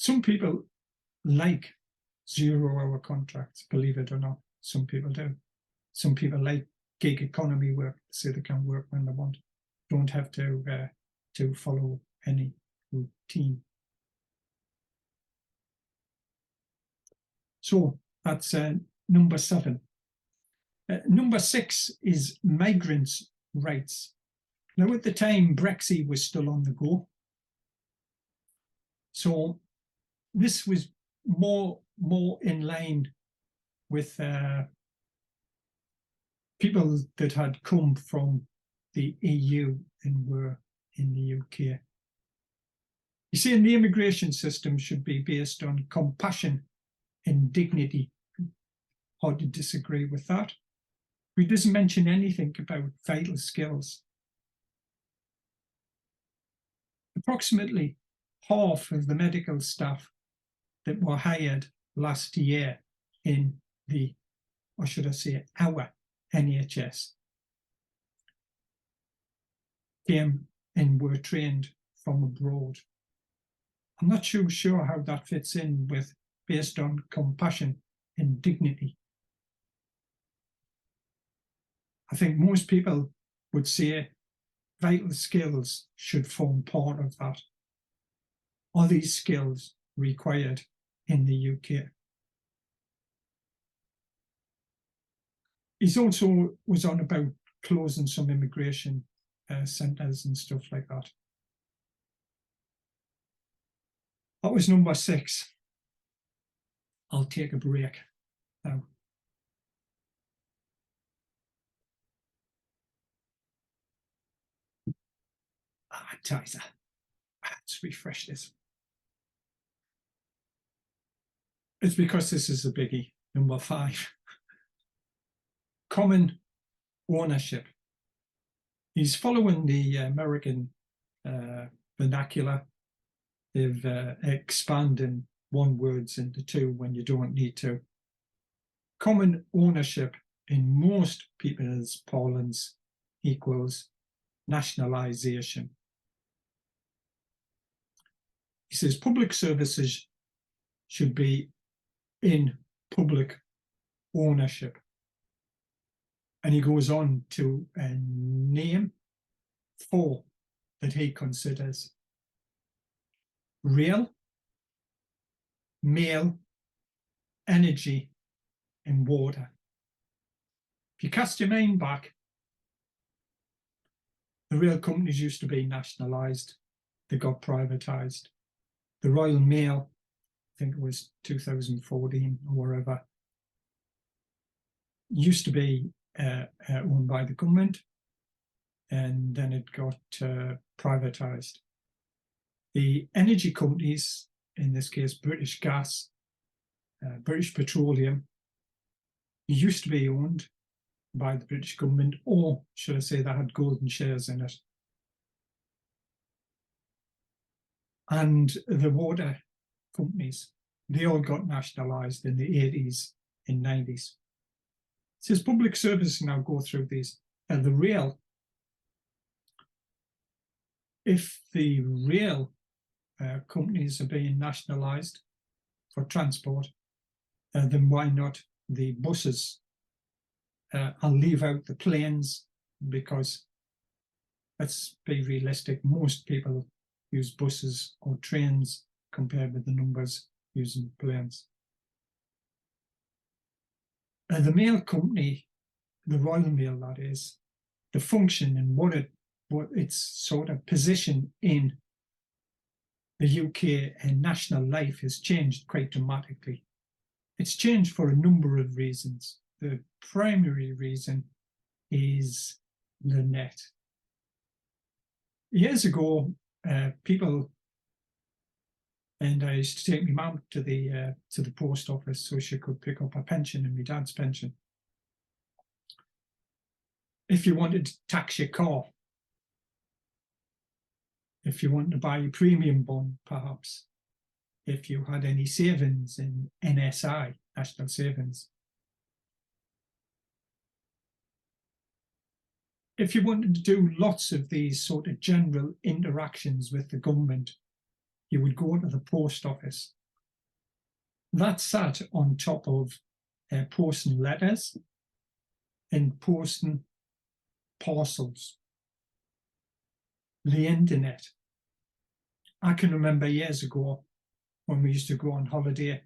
Some people like 0-hour contracts, believe it or not. Some people do. Some people like gig economy work, so they can work when they want, don't have to follow any routine. So that's number 7. Number 6 is migrants' rights. Now, at the time, Brexit was still on the go. So this was more in line with people that had come from the EU and were in the UK. You see, the immigration system should be based on compassion and dignity. Hard to disagree with that. He doesn't mention anything about vital skills. Approximately half of the medical staff that were hired last year in the, or should I say, our NHS, came and were trained from abroad. I'm not too sure how that fits in with based on compassion and dignity. I think most people would say vital skills should form part of that. Are these skills required in the UK? He's also was on about closing some immigration centres and stuff like that. That was number 6. I'll take a break now. Tizer. Let's refresh this. It's because this is a biggie. Number 5. Common ownership. He's following the American vernacular. They've expanded one words into 2 when you don't need to. Common ownership in most people's parlance equals nationalisation. He says public services should be in public ownership. And he goes on to name 4 that he considers: rail, mail, energy, and water. If you cast your mind back, the rail companies used to be nationalised. They got privatised. The Royal Mail, I think it was 2014 or wherever, used to be owned by the government, and then it got privatised. The energy companies, in this case British Gas, British Petroleum, used to be owned by the British government, or should I say they had golden shares in it. And the water companies, they all got nationalised in the 80s and 90s. It says public services now go through these. And the rail, if the rail companies are being nationalised for transport, then why not the buses? I'll leave out the planes because, let's be realistic, most people use buses or trains compared with the numbers using planes. The mail company, the Royal Mail that is, the function and what its sort of position in the UK and national life has changed quite dramatically. It's changed for a number of reasons. The primary reason is the net. Years ago, people, and I used to take my mum to the post office so she could pick up her pension and my dad's pension. If you wanted to tax your car, if you wanted to buy a premium bond, perhaps, if you had any savings in NSI, National Savings, if you wanted to do lots of these sort of general interactions with the government, you would go to the post office That sat on top of posting letters and posting parcels, the internet. I can remember years ago when we used to go on holiday.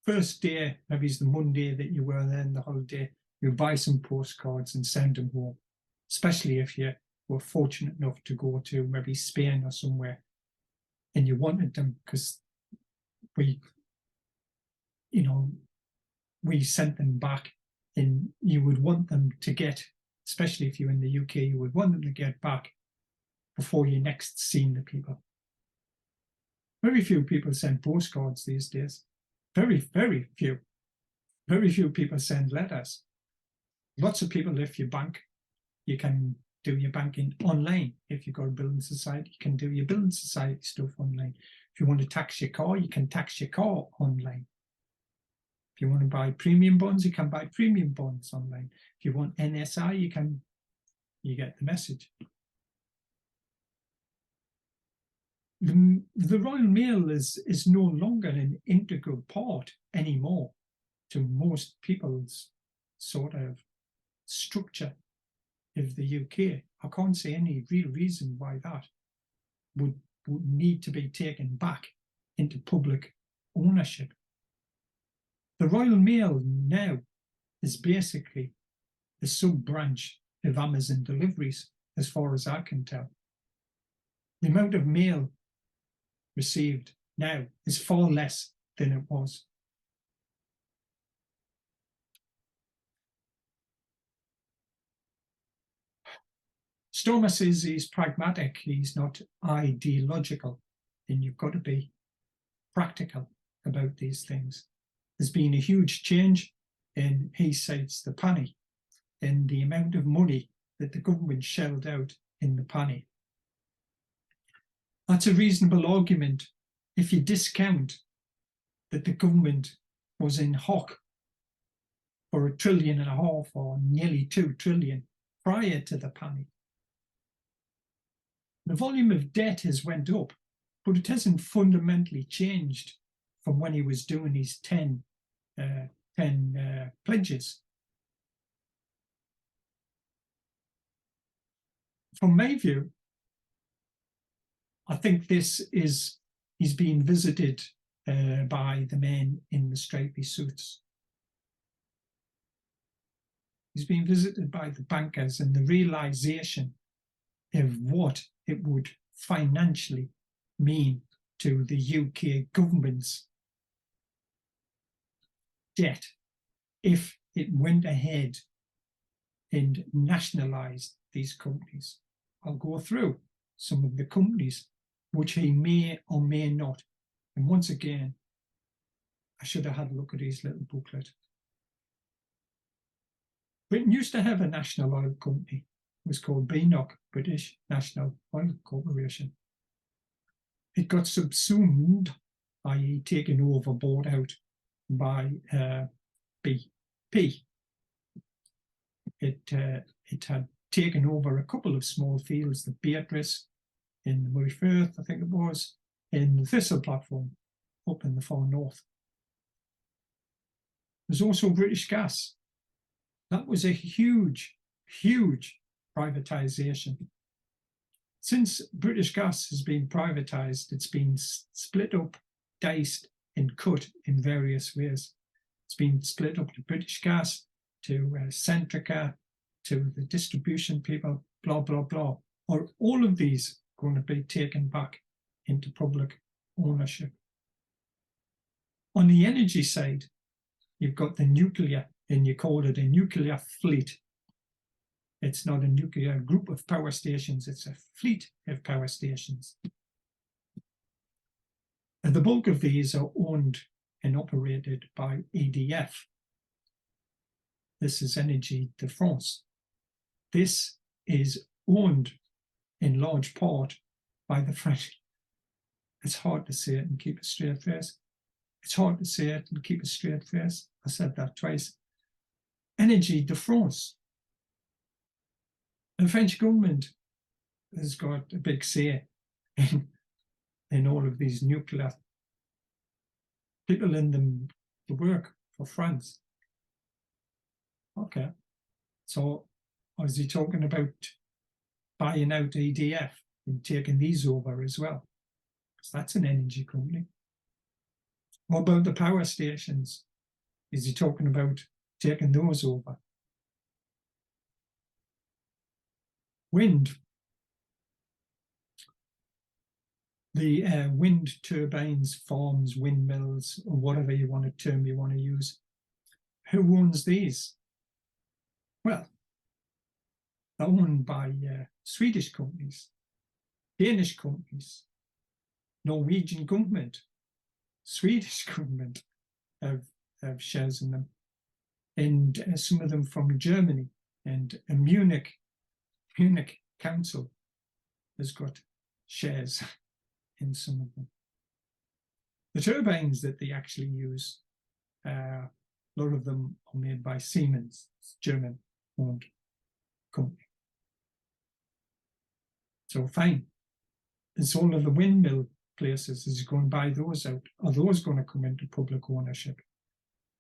First day, maybe it's the Monday that you were there in the holiday, you buy some postcards and send them home, especially if you were fortunate enough to go to maybe Spain or somewhere and you wanted them because we, we sent them back and you would want them to get, especially if you're in the UK, you would want them to get back before you next seen the people. Very few people send postcards these days. Very, very few. Very few people send letters. Lots of people, if you bank, you can do your banking online. If you've got a building society, you can do your building society stuff online. If you want to tax your car, you can tax your car online. If you want to buy premium bonds, you can buy premium bonds online. If you want NSI, you get the message. The Royal Mail is no longer an integral part anymore to most people's sort of structure of the UK. I can't see any real reason why that would need to be taken back into public ownership. The Royal Mail now is basically a sub-branch of Amazon deliveries, as far as I can tell. The amount of mail received now is far less than it was. Starmer says he's pragmatic, he's not ideological, and you've got to be practical about these things. There's been a huge change, and he cites the penny and the amount of money that the government shelled out in the penny. That's a reasonable argument if you discount that the government was in hock for $1.5 trillion or nearly 2 trillion prior to the penny. The volume of debt has went up, but it hasn't fundamentally changed from when he was doing his 10 pledges. From my view, I think he's being visited by the men in the stripy suits. He's being visited by the bankers and the realization of what it would financially mean to the UK government's debt if it went ahead and nationalised these companies. I'll go through some of the companies which he may or may not. And once again, I should have had a look at his little booklet. Britain used to have a national oil company. It was called BNOC, British National Oil Corporation. It got subsumed, i.e. taken over, bought out by BP. It had taken over a couple of small fields, the Beatrice in the Moray Firth, I think it was, in the Thistle platform up in the far north. There's also British Gas. That was a huge, huge privatisation. Since British Gas has been privatised, it's been split up, diced, and cut in various ways. It's been split up to British Gas, to Centrica, to the distribution people, blah, blah, blah. Are all of these going to be taken back into public ownership? On the energy side, you've got the nuclear, and you call it a nuclear fleet. It's not a nuclear group of power stations, it's a fleet of power stations. And the bulk of these are owned and operated by EDF. This is Energy de France. This is owned in large part by the French. It's hard to say it and keep a straight face. It's hard to say it and keep a straight face. I said that twice. Energy de France. The French government has got a big say in all of these nuclear people in them to work for France. Okay. So is he talking about buying out EDF and taking these over as well? Because that's an energy company. What about the power stations? Is he talking about taking those over? Wind. The wind turbines, farms, windmills, or whatever you want to term you want to use. Who owns these? Well, they're owned by Swedish companies, Danish companies, Norwegian government, Swedish government have shares in them, and some of them from Germany, and a Munich council has got shares in some of them. The turbines that they actually use, a lot of them are made by Siemens, German-owned company. So fine. It's all of the windmill places. Is he going to buy those out? Are those going to come into public ownership?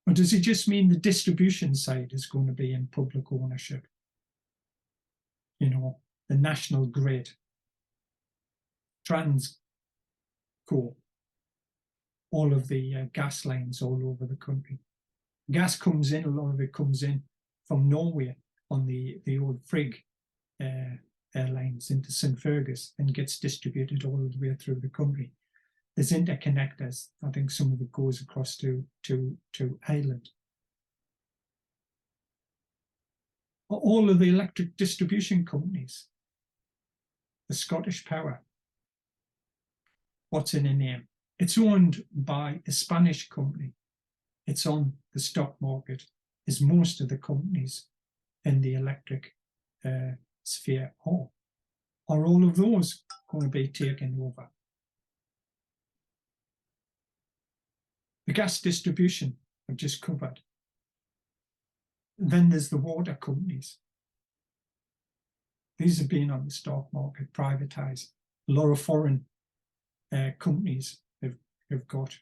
Or does it just mean the distribution side is going to be in public ownership? You know, the national grid, Transco, all of the gas lines all over the country. Gas comes in, a lot of it comes in from Norway on the old Frigg airlines into St. Fergus and gets distributed all the way through the country. There's interconnectors. I think some of it goes across to Ireland. All of the electric distribution companies, the Scottish Power, what's in a name? It's owned by a Spanish company. It's on the stock market, as most of the companies in the electric sphere are. Are all of those going to be taken over? The gas distribution I've just covered. Then there's the water companies. These have been on the stock market, privatized. A lot of foreign companies have got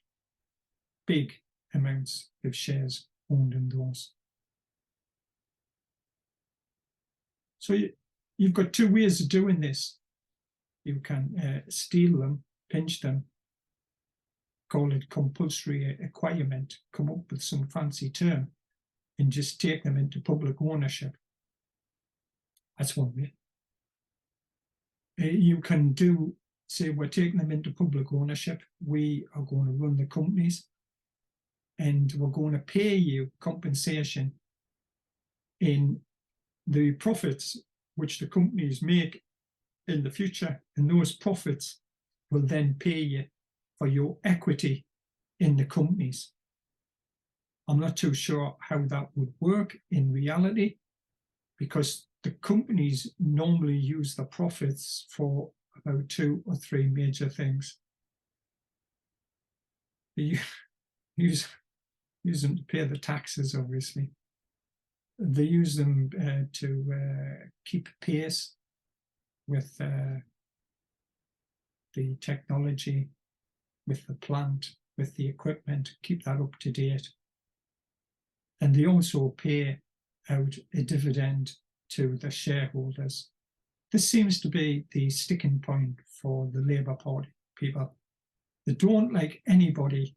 big amounts of shares owned in those. So you've got two ways of doing this. You can steal them, pinch them, call it compulsory acquirement, come up with some fancy term, and just take them into public ownership. That's one way. You can do, say, we're taking them into public ownership. We are going to run the companies, and we're going to pay you compensation in the profits which the companies make in the future, and those profits will then pay you for your equity in the companies. I'm not too sure how that would work in reality, because the companies normally use the profits for about 2 or 3 major things. They use them to pay the taxes, obviously. They use them to keep pace with the technology, with the plant, with the equipment, keep that up to date. And they also pay out a dividend to the shareholders. This seems to be the sticking point for the Labour Party people. They don't like anybody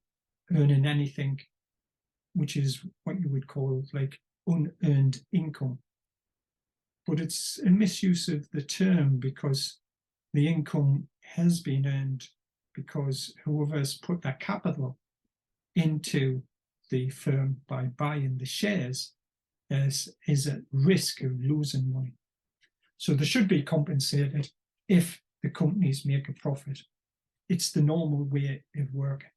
earning anything, which is what you would call like unearned income. But it's a misuse of the term, because the income has been earned because whoever's put their capital into the firm by buying the shares is at risk of losing money. So they should be compensated if the companies make a profit. It's the normal way of working.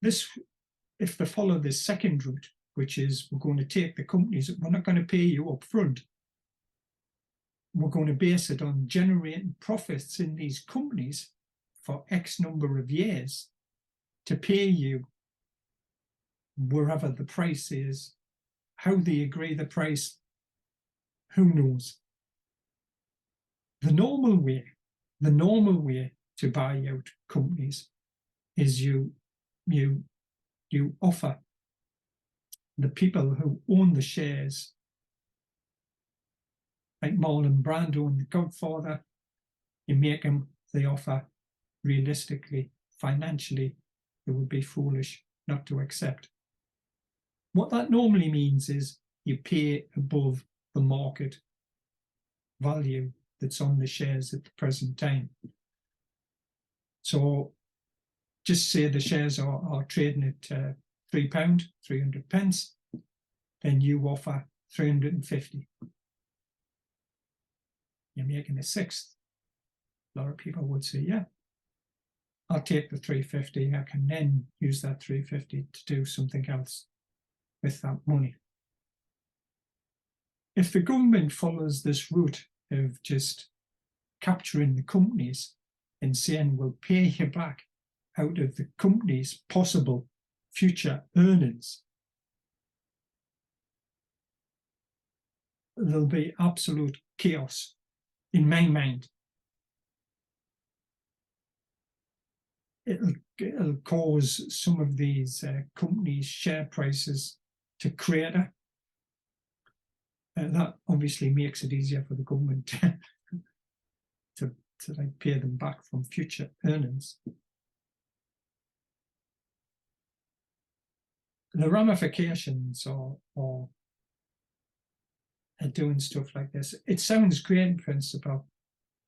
If they follow this second route, which is we're going to take the companies, we're not going to pay you up front. We're going to base it on generating profits in these companies for X number of years to pay you wherever the price is. How they agree the price, who knows? The normal way to buy out companies is you you offer the people who own the shares, like Marlon Brando and The Godfather, you make them the offer realistically, financially, it would be foolish not to accept. What that normally means is you pay above the market value that's on the shares at the present time. So just say the shares are trading at £3, 300 pence, then you offer 350. You're making a sixth. A lot of people would say, yeah, I'll take the 350. I can then use that 350 to do something else with that money. If the government follows this route of just capturing the companies and saying we'll pay you back out of the company's possible future earnings, there'll be absolute chaos in my mind. It'll cause some of these companies' share prices to crater. That obviously makes it easier for the government to like pay them back from future earnings. The ramifications are doing stuff like this. It sounds great in principle.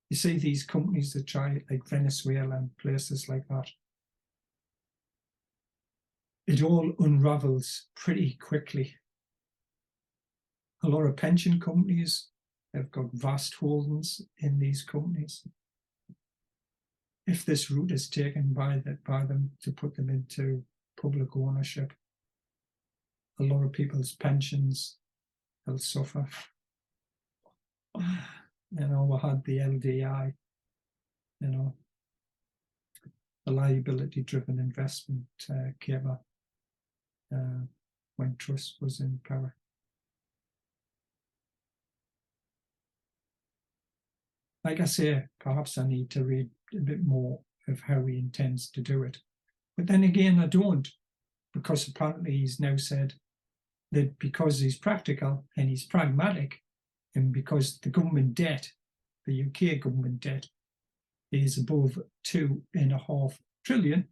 You see these companies that try, like Venezuela and places like that. It all unravels pretty quickly. A lot of pension companies have got vast holdings in these companies. If this route is taken by them to put them into public ownership, a lot of people's pensions will suffer. You know, we had the LDI, you know, the liability-driven investment came up when Truss was in power. Like I say, perhaps I need to read a bit more of how he intends to do it. But then again, I don't, because apparently he's now said that because he's practical and he's pragmatic, and because the government debt, the UK government debt, is above 2.5 trillion,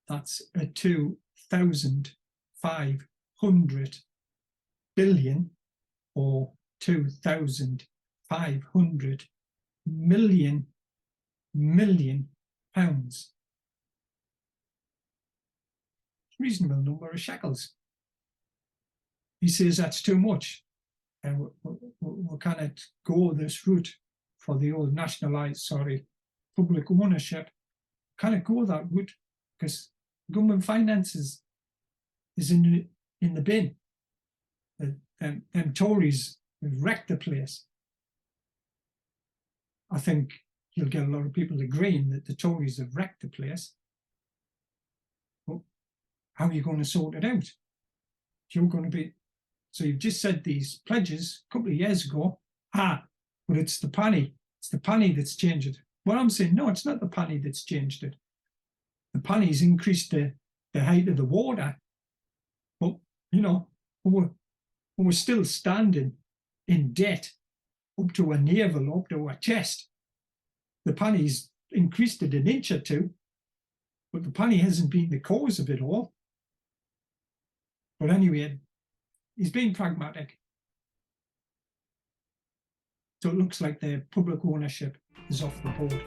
that's a 2,500 billion or 2,500 million pounds. Reasonable number of shekels. He says that's too much. And we cannot go this route for the old public ownership. Cannot go that route because government finances is in the bin. Them Tories have wrecked the place. I think you'll get a lot of people agreeing that the Tories have wrecked the place. Well, how are you going to sort it out? You're going to be. So you've just said these pledges a couple of years ago, but it's the penny. It's the penny that's changed it. Well, I'm saying, no, it's not the penny that's changed it. The penny's increased the height of the water. But, you know, we're still standing in debt up to a navel, up to a chest. The penny's increased it an inch or two, but the penny hasn't been the cause of it all. But anyway, he's being pragmatic. So it looks like the public ownership is off the board.